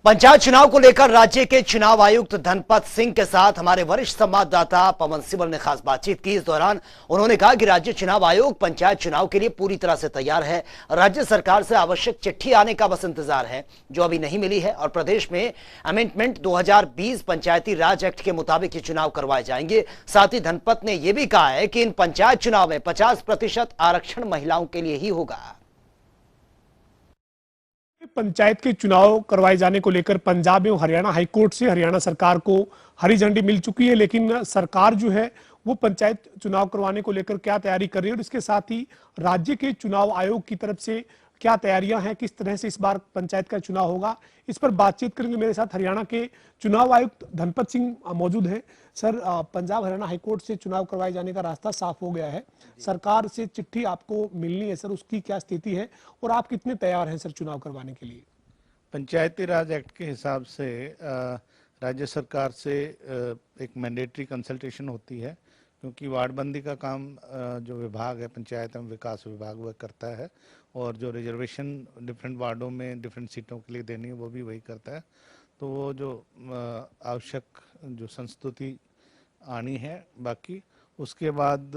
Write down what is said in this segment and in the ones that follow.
पंचायत चुनाव को लेकर राज्य के चुनाव आयुक्त धनपत सिंह के साथ हमारे वरिष्ठ संवाददाता पवन सिबल ने खास बातचीत की। इस दौरान उन्होंने कहा कि राज्य चुनाव आयोग पंचायत चुनाव के लिए पूरी तरह से तैयार है। राज्य सरकार से आवश्यक चिट्ठी आने का बस इंतजार है, जो अभी नहीं मिली है, और प्रदेश में अमेंडमेंट 2020 पंचायती राज एक्ट के मुताबिक ये चुनाव करवाए जाएंगे। साथ ही धनपत ने यह भी कहा है कि इन पंचायत चुनाव में 50% आरक्षण महिलाओं के लिए ही होगा। पंचायत के चुनाव करवाए जाने को लेकर पंजाब एवं हरियाणा हाईकोर्ट से हरियाणा सरकार को हरी झंडी मिल चुकी है, लेकिन सरकार जो है वो पंचायत चुनाव करवाने को लेकर क्या तैयारी कर रही है और इसके साथ ही राज्य के चुनाव आयोग की तरफ से क्या तैयारियां हैं, किस तरह से इस बार पंचायत का चुनाव होगा, इस पर बातचीत करेंगे। मेरे साथ हरियाणा के चुनाव आयुक्त धनपत सिंह मौजूद हैं। सर, पंजाब हरियाणा हाईकोर्ट से चुनाव करवाए जाने का रास्ता साफ हो गया है, सरकार से चिट्ठी आपको मिलनी है, सर उसकी क्या स्थिति है और आप कितने तैयार हैं सर चुनाव करवाने के लिए? पंचायती राज एक्ट के हिसाब से राज्य सरकार से एक मैंडेटरी कंसल्टेशन होती है, क्योंकि वार्डबंदी का काम जो विभाग है पंचायत एवं विकास विभाग वह करता है, और जो रिजर्वेशन डिफरेंट वार्डों में डिफरेंट सीटों के लिए देनी है वो भी वही करता है। तो वो जो आवश्यक जो संस्तुति आनी है, बाकी उसके बाद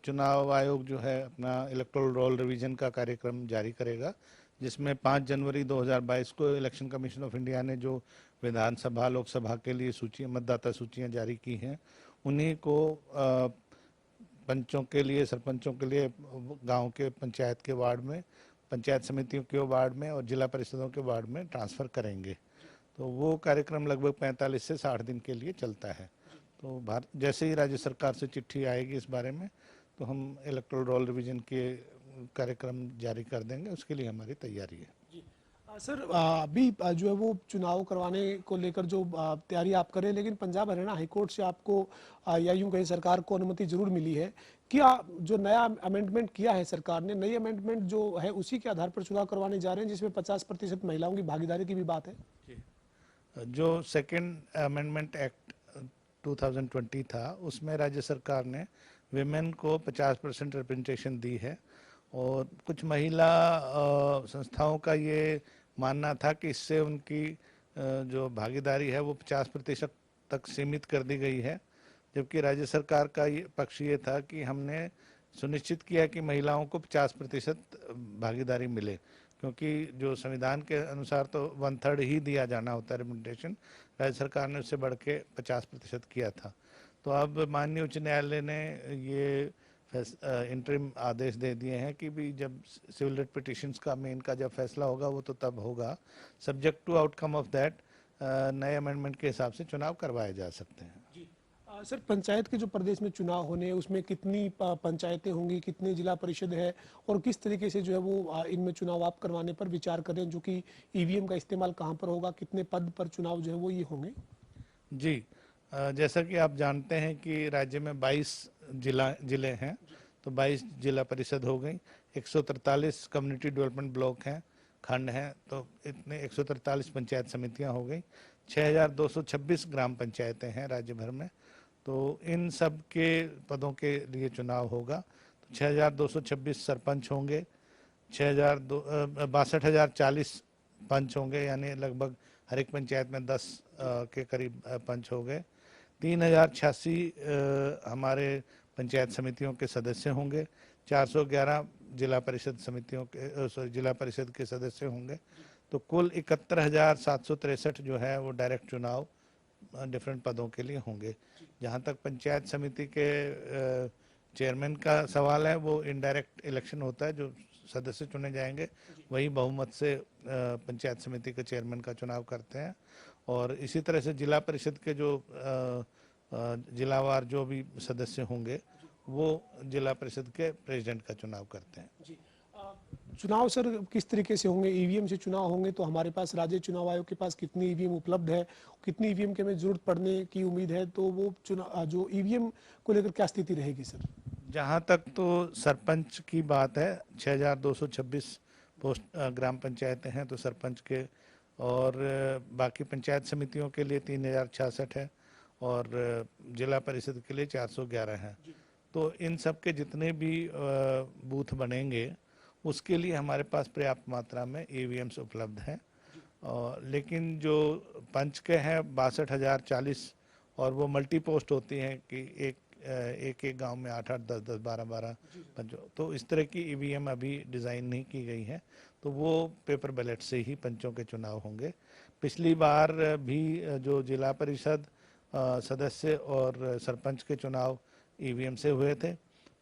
चुनाव आयोग जो है अपना इलेक्टोरल रोल रिवीजन का कार्यक्रम जारी करेगा, जिसमें 5 जनवरी 2022 को इलेक्शन कमीशन ऑफ इंडिया ने जो विधानसभा लोकसभा के लिए मतदाता सूचियां जारी की हैं, उन्हीं को पंचों के लिए, सरपंचों के लिए गांव के पंचायत के वार्ड में, पंचायत समितियों के वार्ड में और जिला परिषदों के वार्ड में ट्रांसफ़र करेंगे। तो वो कार्यक्रम लगभग 45 से 60 दिन के लिए चलता है। तो जैसे ही राज्य सरकार से चिट्ठी आएगी इस बारे में, तो हम इलेक्टोरल रोल रिवीजन के कार्यक्रम जारी कर देंगे, उसके लिए हमारी तैयारी है। सर, अभी जो है वो चुनाव करवाने को लेकर जो तैयारी आप करें, लेकिन पंजाब हरियाणा हाईकोर्ट से आपको या यूं कहीं सरकार को अनुमति जरूर मिली है। क्या जो नया अमेंडमेंट किया है सरकार ने, नई अमेंडमेंट जो है उसी के आधार पर चुनाव करवाने जा रहे हैं, जिसमें 50% महिलाओं की भागीदारी की भी बात है? जो सेकेंड अमेंडमेंट एक्ट 2020 था, उसमें राज्य सरकार ने विमेन को 50% रिप्रेजेंटेशन दी है, और कुछ महिला संस्थाओं का ये मानना था कि इससे उनकी जो भागीदारी है वो 50% तक सीमित कर दी गई है, जबकि राज्य सरकार का ये पक्ष ये था कि हमने सुनिश्चित किया कि महिलाओं को 50% भागीदारी मिले, क्योंकि जो संविधान के अनुसार तो 1/3 ही दिया जाना होता है रिप्रेजेंटेशन। राज्य सरकार ने उससे बढ़ के 50% किया था। तो अब माननीय उच्च न्यायालय ने ये इंटरिम आदेश दे दिए हैं कि भी जब सिविल रिट पिटिशंस का मेन का जब फैसला होगा वो तो तब होगा, subject to outcome of that नए अमेंडमेंट के हिसाब से चुनाव करवाए जा सकते हैं। जी सर, पंचायत के जो प्रदेश में चुनाव होने हैं उसमें कितनी पंचायतें होंगी, कितनी जिला परिषद है और किस तरीके से जो है वो इनमें चुनाव आप करवाने पर विचार करें, जो कि ईवीएम का इस्तेमाल कहाँ पर होगा, कितने पद पर चुनाव जो है वो ये होंगे? जी, जैसा कि आप जानते हैं कि राज्य में 22 जिले हैं, तो 22 जिला परिषद हो गई, 143 कम्युनिटी डेवलपमेंट ब्लॉक हैं, खंड हैं, तो इतने 143 पंचायत समितियां हो गई, 6226 ग्राम पंचायतें हैं राज्य भर में। तो इन सब के पदों के लिए चुनाव होगा। तो 6226 सरपंच होंगे, 62,040 पंच होंगे, यानी लगभग हर एक पंचायत में 10 के करीब पंच हो गए। 3086 हमारे पंचायत समितियों के सदस्य होंगे, 411 जिला परिषद समितियों के जिला परिषद के सदस्य होंगे। तो कुल 71,763 जो है वो डायरेक्ट चुनाव डिफरेंट पदों के लिए होंगे। जहाँ तक पंचायत समिति के चेयरमैन का सवाल है, वो इनडायरेक्ट इलेक्शन होता है, जो सदस्य चुने जाएंगे वही बहुमत से पंचायत समिति के चेयरमैन का चुनाव करते हैं। और इसी तरह से जिला परिषद के जो जिलावार जो भी सदस्य होंगे वो जिला परिषद के प्रेसिडेंट का चुनाव करते हैं। जी, चुनाव सर किस तरीके से होंगे? ईवीएम से चुनाव होंगे, तो हमारे पास राज्य चुनाव आयोग के पास कितनी ईवीएम उपलब्ध है, कितनी ईवीएम की हमें जरूरत पड़ने की उम्मीद है, तो वो चुनाव जो ईवीएम को लेकर क्या स्थिति रहेगी सर? जहाँ तक तो सरपंच की बात है, 6226 पोस्ट ग्राम पंचायतें हैं तो सरपंच के, और बाकी पंचायत समितियों के लिए 3066 है, और जिला परिषद के लिए 411 है। तो इन सब के जितने भी बूथ बनेंगे उसके लिए हमारे पास पर्याप्त मात्रा में ईवीएम्स उपलब्ध हैं। लेकिन जो पंच के हैं 62,040 और वो मल्टी पोस्ट होती हैं कि एक गांव में 8-8, 10-10, 12-12 पंचों, तो इस तरह की ईवीएम अभी डिज़ाइन नहीं की गई है, तो वो पेपर बैलेट से ही पंचों के चुनाव होंगे। पिछली बार भी जो जिला परिषद सदस्य और सरपंच के चुनाव ईवीएम से हुए थे।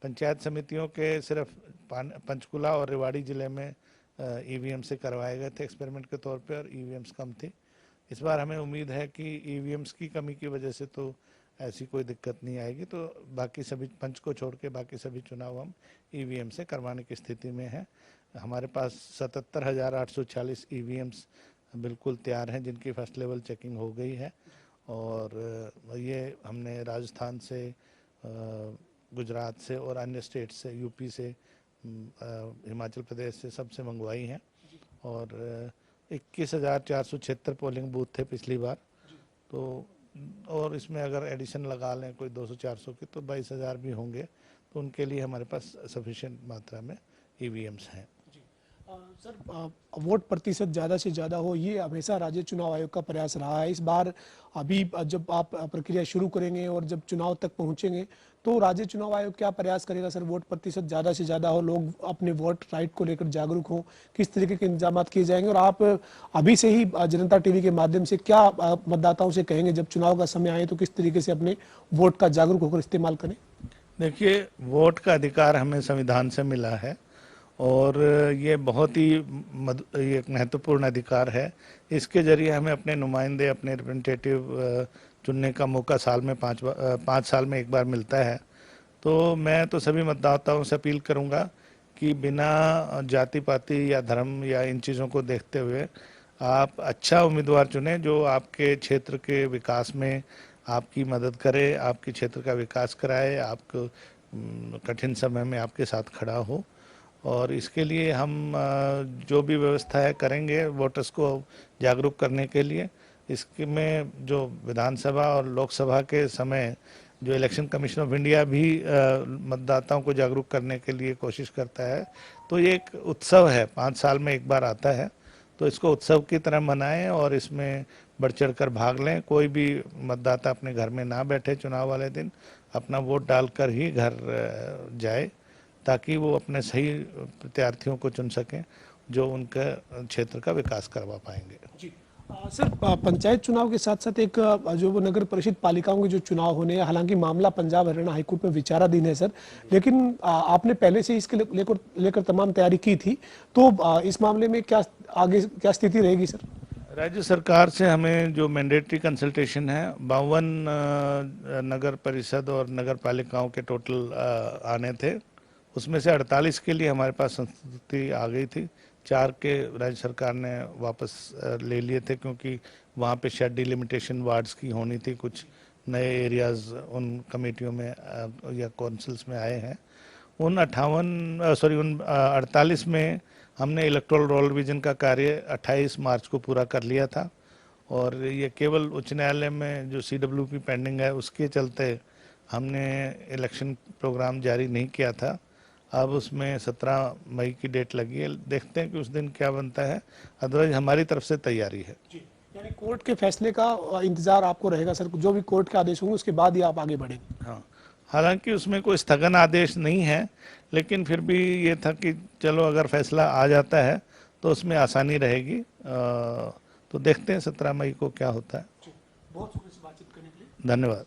पंचायत समितियों के सिर्फ पंचकुला और रेवाड़ी जिले में ईवीएम से करवाए गए थे एक्सपेरिमेंट के तौर पे, और ईवीएम्स कम थी। इस बार हमें उम्मीद है कि ईवीएम्स की कमी की वजह से तो ऐसी कोई दिक्कत नहीं आएगी, तो बाकी सभी पंच को छोड़ के बाकी सभी चुनाव हम ईवीएम से करवाने की स्थिति में हैं। हमारे पास 77,840 ईवीएम्स बिल्कुल तैयार हैं, जिनकी फर्स्ट लेवल चेकिंग हो गई है, और ये हमने राजस्थान से, गुजरात से और अन्य स्टेट से, यूपी से, हिमाचल प्रदेश से, सबसे मंगवाई हैं। और 21,476 पोलिंग बूथ थे पिछली बार, तो और इसमें अगर एडिशन लगा लें कोई 200-400 की तो 22,000 भी होंगे, तो उनके लिए हमारे पास सफिशिएंट मात्रा में ईवीएम्स हैं। सर, वोट प्रतिशत ज़्यादा से ज़्यादा हो, ये हमेशा राज्य चुनाव आयोग का प्रयास रहा है। इस बार अभी जब आप प्रक्रिया शुरू करेंगे और जब चुनाव तक पहुंचेंगे तो राज्य चुनाव आयोग क्या प्रयास करेगा सर? वोट प्रतिशत ज़्यादा से ज़्यादा हो, लोग अपने वोट राइट को लेकर जागरूक हों, किस तरीके के इंतजाम किए जाएंगे? और आप अभी से ही जनता टीवी के माध्यम से क्या मतदाताओं से कहेंगे, जब चुनाव का समय आए तो किस तरीके से अपने वोट का जागरूक होकर इस्तेमाल करें? देखिए, वोट का अधिकार हमें संविधान से मिला है और ये बहुत ही एक महत्वपूर्ण अधिकार है। इसके जरिए हमें अपने नुमाइंदे, अपने रिप्रेजेंटेटिव चुनने का मौका साल में 5 साल में एक बार मिलता है। तो मैं तो सभी मतदाताओं से अपील करूंगा कि बिना जाति पाति या धर्म या इन चीज़ों को देखते हुए आप अच्छा उम्मीदवार चुनें जो आपके क्षेत्र के विकास में आपकी मदद करे, आपके क्षेत्र का विकास कराए, आपको कठिन समय में आपके साथ खड़ा हो। और इसके लिए हम जो भी व्यवस्था है करेंगे वोटर्स को जागरूक करने के लिए। इसमें जो विधानसभा और लोकसभा के समय जो इलेक्शन कमीशन ऑफ इंडिया भी मतदाताओं को जागरूक करने के लिए कोशिश करता है, तो ये एक उत्सव है, 5 साल में एक बार आता है, तो इसको उत्सव की तरह मनाएं और इसमें बढ़ चढ़ कर भाग लें। कोई भी मतदाता अपने घर में ना बैठे, चुनाव वाले दिन अपना वोट डालकर ही घर जाए, ताकि वो अपने सही प्रत्याशियों को चुन सकें जो उनके क्षेत्र का विकास करवा पाएंगे। जी सर, पंचायत चुनाव के साथ साथ एक जो वो नगर परिषद पालिकाओं के जो चुनाव होने हैं, हालांकि मामला पंजाब हरियाणा हाईकोर्ट में विचाराधीन है सर, लेकिन आपने पहले से इसके लेकर तमाम तैयारी की थी, तो इस मामले में क्या आगे क्या स्थिति रहेगी सर? राज्य सरकार से हमें जो मैंडेटरी कंसल्टेशन है 52 नगर परिषद और नगर पालिकाओं के टोटल आने थे, उसमें से 48 के लिए हमारे पास संस्तुति आ गई थी। 4 के राज्य सरकार ने वापस ले लिए थे क्योंकि वहाँ पे शेड डिलिमिटेशन वार्ड्स की होनी थी, कुछ नए एरियाज उन कमेटियों में या काउंसिल्स में आए हैं। उन 48 में हमने इलेक्टोरल रोल रिवीजन का कार्य 28 मार्च को पूरा कर लिया था, और ये केवल उच्च न्यायालय में जो CWP पेंडिंग है उसके चलते हमने इलेक्शन प्रोग्राम जारी नहीं किया था। अब उसमें 17 मई की डेट लगी है, देखते हैं कि उस दिन क्या बनता है, अदरवाइज हमारी तरफ से तैयारी है। यानी कोर्ट के फैसले का इंतजार आपको रहेगा सर, जो भी कोर्ट के आदेश होंगे उसके बाद ही आप आगे बढ़ेंगे? हाँ, हालांकि उसमें कोई स्थगन आदेश नहीं है, लेकिन फिर भी ये था कि चलो अगर फैसला आ जाता है तो उसमें आसानी रहेगी। तो देखते हैं 17 मई को क्या होता है। बहुत शुक्रिया से बातचीत करने के लिए, धन्यवाद।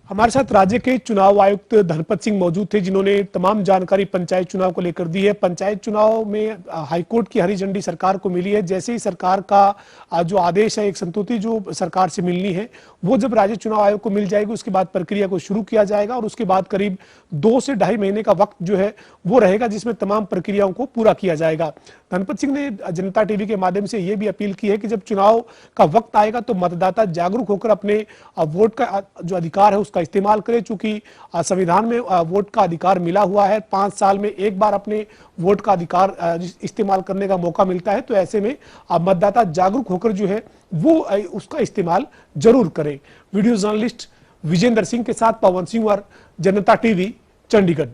हमारे साथ राज्य के चुनाव आयुक्त धनपत सिंह मौजूद थे, जिन्होंने तमाम जानकारी पंचायत चुनाव को लेकर दी है। पंचायत चुनाव में हाईकोर्ट की हरी झंडी सरकार को मिली है। जैसे ही सरकार का जो आदेश है, एक संतुष्टि जो सरकार से मिलनी है, वो जब राज्य चुनाव आयोग को मिल जाएगी उसके बाद प्रक्रिया को शुरू किया जाएगा, और उसके बाद करीब 2 से ढाई महीने का वक्त जो है वो रहेगा, जिसमें तमाम प्रक्रियाओं को पूरा किया जाएगा। धनपत सिंह ने जनता टीवी के माध्यम से यह भी अपील की है कि जब चुनाव का वक्त आएगा तो मतदाता जागरूक होकर अपने वोट का जो अधिकार है उसका इस्तेमाल करें। चूंकि संविधान में वोट का अधिकार मिला हुआ है, 5 साल में एक बार अपने वोट का अधिकार इस्तेमाल करने का मौका मिलता है, तो ऐसे में मतदाता जागरूक होकर जो है वो उसका इस्तेमाल जरूर करें। वीडियो जर्नलिस्ट विजेंद्र सिंह के साथ पवन सिंह और जनता टीवी, चंडीगढ़।